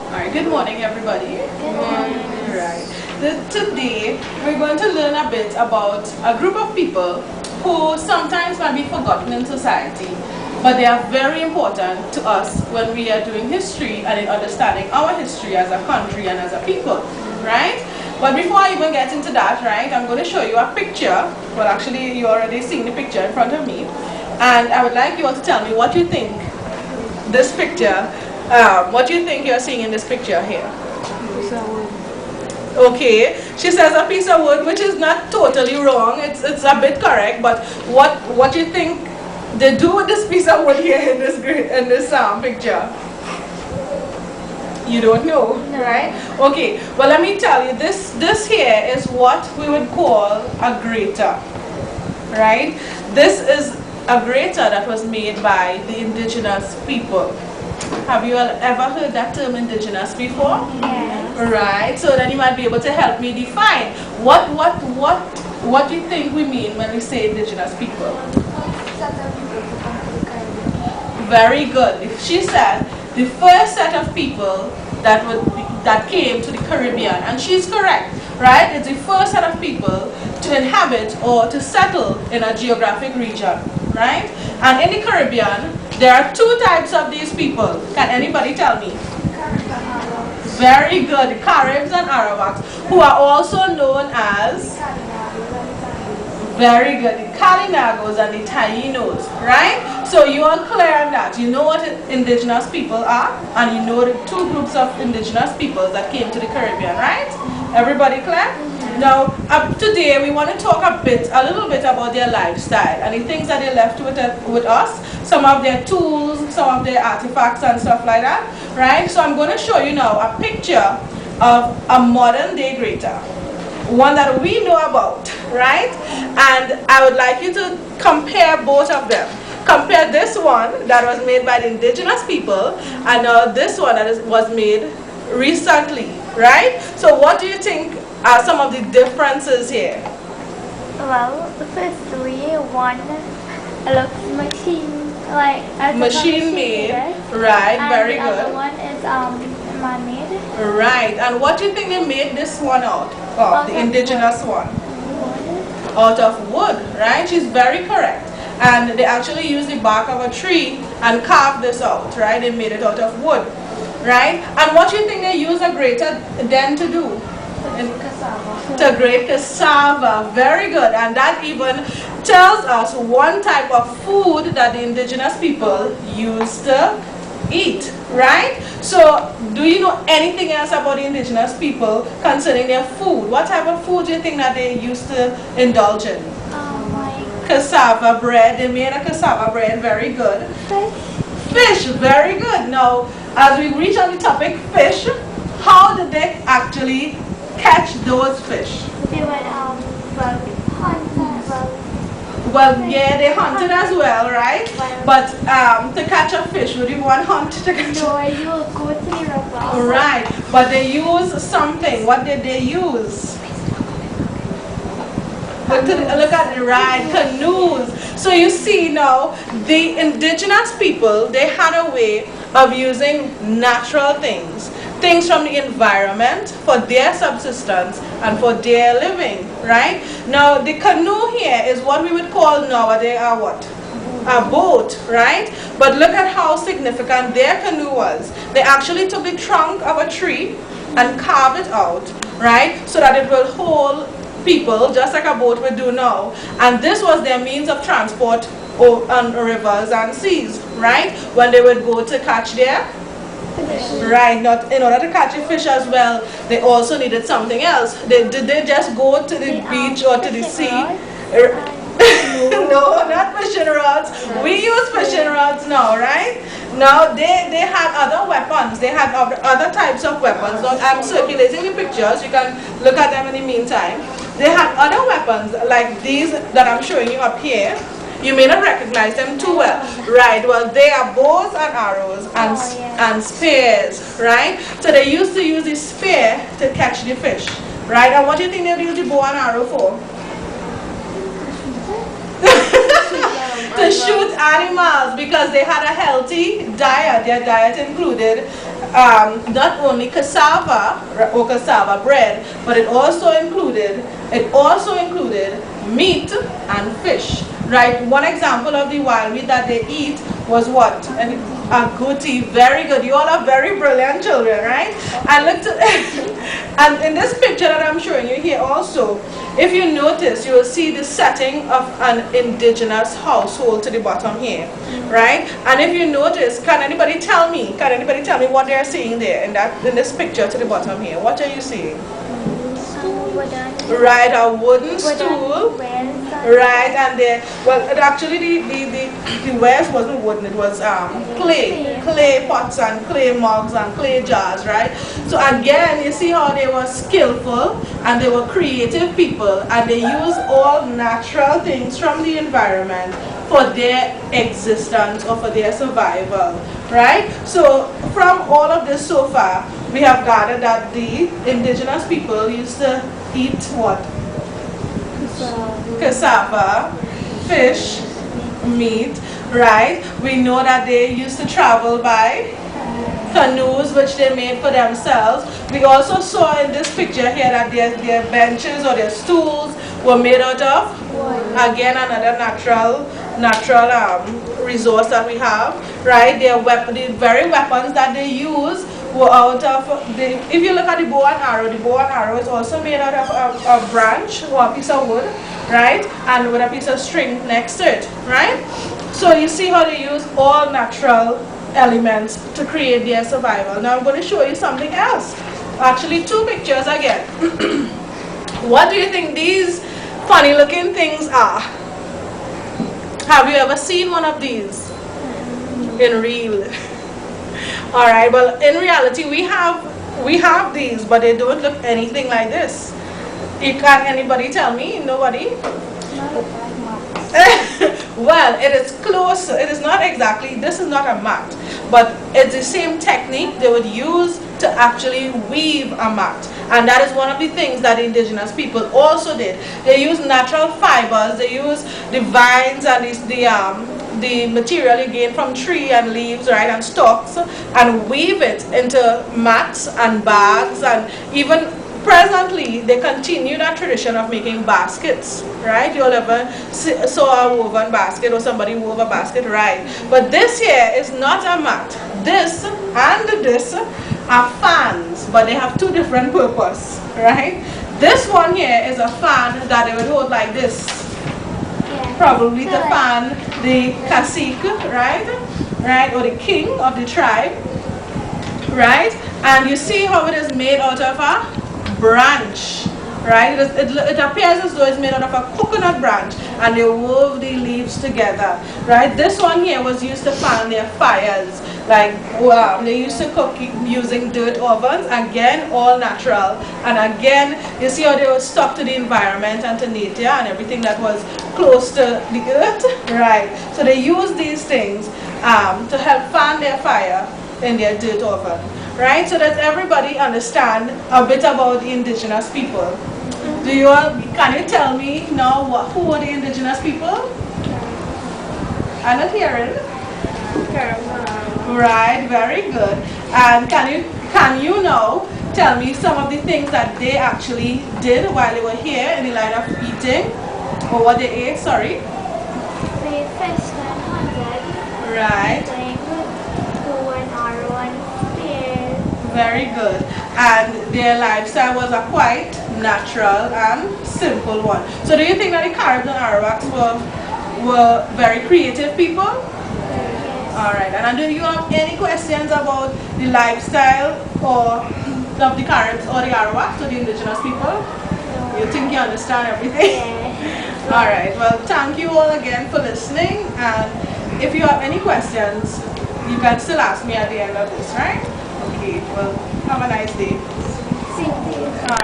Alright, good morning everybody. Good morning. Right. Today we're going to learn a bit about a group of people who sometimes might be forgotten in society, but they are very important to us when we are doing history and in understanding our history as a country and as a people, right? But before I even get into that, right, I'm going to show you a picture. Well, actually, you already seen the picture in front of me, and I would like you all to tell me what you think this picture, what you think you're seeing in this picture here. Okay, she says a piece of wood, which is not totally wrong. It's a bit correct, but what you think they do with this piece of wood here in this picture? You don't know, right? Okay, well let me tell you, this here is what we would call a grater, right? This is a grater that was made by the indigenous people. Have you all ever heard that term indigenous before? Yes. Right, so then you might be able to help me define what do you think we mean when we say indigenous people? Very good. She said the first set of people that came to the Caribbean, and she's correct, right? It's the first set of people to inhabit or to settle in a geographic region, right? And in the Caribbean, there are two types of these people. Can anybody tell me? Very good. The Caribs and Arawaks, who are also known as, very good, the Kalinagos and the Tainos, right? So you are clear on that. You know what indigenous people are, and you know the two groups of indigenous peoples that came to the Caribbean, right? Everybody clear? Now, today we want to talk a little bit about their lifestyle and the things that they left with us, some of their tools, some of their artifacts and stuff like that, right? So I'm going to show you now a picture of a modern day grater, one that we know about, right? And I would like you to compare both of them. Compare this one that was made by the indigenous people and this one that was made recently, right? So what do you think are some of the differences here? Well, firstly, one looks machine made, right? And very the good. other one is man-made. Right. And what do you think they made this one out of? The indigenous one? Wood. Out of wood, right? She's very correct. And they actually used the bark of a tree and carved this out, right? They made it out of wood, right? And what do you think they use a grater then to do? To grate cassava. Very good. And that even tells us one type of food that the indigenous people used to eat, right? So do you know anything else about the indigenous people concerning their food? What type of food do you think that they used to indulge in? Cassava bread. They made a cassava bread. Very good. Fish. Very good. Now, as we reach on the topic fish, how did they actually catch those fish? They would hunt. Well, yeah, they hunted as well, right? But to catch a fish, would you want hunt to catch? No, you will go to the river. Right, but they use something. What did they use? Look at the right, canoes. So you see now, the indigenous people, they had a way of using natural things from the environment for their subsistence and for their living, right? Now the canoe here is what we would call nowadays a boat, right? But look at how significant their canoe was. They actually took the trunk of a tree and carved it out, right? So that it will hold people just like a boat would do now. And this was their means of transport on rivers and seas, right? When they would go to catch their right, not in order to catch a fish as well, they also needed something else. Did they just go to the beach or to the sea? No, not fishing rods. We use fishing rods now, right? Now they had other weapons. They had other types of weapons. Now I'm circulating the pictures. You can look at them in the meantime. They had other weapons like these that I'm showing you up here. You may not recognize them too well. Right, well they are bows and arrows and spears, right? So they used to use the spear to catch the fish, right? And what do you think they would use the bow and arrow for? to shoot animals because they had a healthy diet. Their diet included not only cassava or cassava bread, but it also included meat and fish. Right? One example of the wild meat that they eat was what? A goatee. Very good. You all are very brilliant children, right? And look to and in this picture that I'm showing you here also, if you notice, you will see the setting of an indigenous household to the bottom here, right? And if you notice, can anybody tell me what they're seeing there in this picture to the bottom here? What are you seeing? Right, a wooden stool. Right, and there, well, actually the wares wasn't wooden, it was clay pots and clay mugs and clay jars, right? So again, you see how they were skillful and they were creative people, and they used all natural things from the environment for their existence or for their survival, right? So from all of this so far, we have gathered that the indigenous people used to eat what? Cassava, fish, meat, right? We know that they used to travel by canoes which they made for themselves. We also saw in this picture here that their benches or their stools were made out of, again, another natural resource that we have, right? The very weapons that they use were out of, if you look at the bow and arrow is also made out of a branch or a piece of wood, right? And with a piece of string next to it, right? So you see how they use all natural elements to create their survival. Now I'm going to show you something else. Actually, two pictures again. What do you think these funny looking things are? Have you ever seen one of these in real? All right, well, in reality, we have these, but they don't look anything like this. Can anybody tell me? Nobody? Well, it is close. It is not exactly, this is not a mat, but it's the same technique they would use to actually weave a mat. And that is one of the things that the indigenous people also did. They used natural fibers, they used the vines and the material you gain from tree and leaves, right, and stalks, and weave it into mats and bags, and even presently they continue that tradition of making baskets, right? You all ever saw a woven basket or somebody wove a basket, right? But this here is not a mat. This and this are fans, but they have two different purposes, right? This one here is a fan that they would hold like this, probably to fan the cacique, right, or the king of the tribe, right? And you see how it is made out of a branch, right? It appears as though it's made out of a coconut branch, and they wove the leaves together, right? This one here was used to fan their fires, like they used to cook using dirt ovens, again all natural, and again you see how they were stuck to the environment and to nature and everything that was close to the earth, right? So they use these things to help fan their fire in their dirt oven, right? So that everybody understand a bit about the indigenous people. Can you tell me now who are the indigenous people? I'm not hearing. Right, very good. And can you now tell me some of the things that they actually did while they were here in the line of eating, or what they ate? Sorry. They fished and hunted. Right. Bow and arrow and spear. Very good. And their lifestyle was a quite natural and simple one. So do you think that the Caribs and Arawaks were very creative people? Alright, and do you have any questions about the lifestyle of the Caribs or the Arawaks or the indigenous people? You think you understand everything? Alright, well, thank you all again for listening, and if you have any questions, you can still ask me at the end of this, right? Okay, well, have a nice day. Same to you. Alright.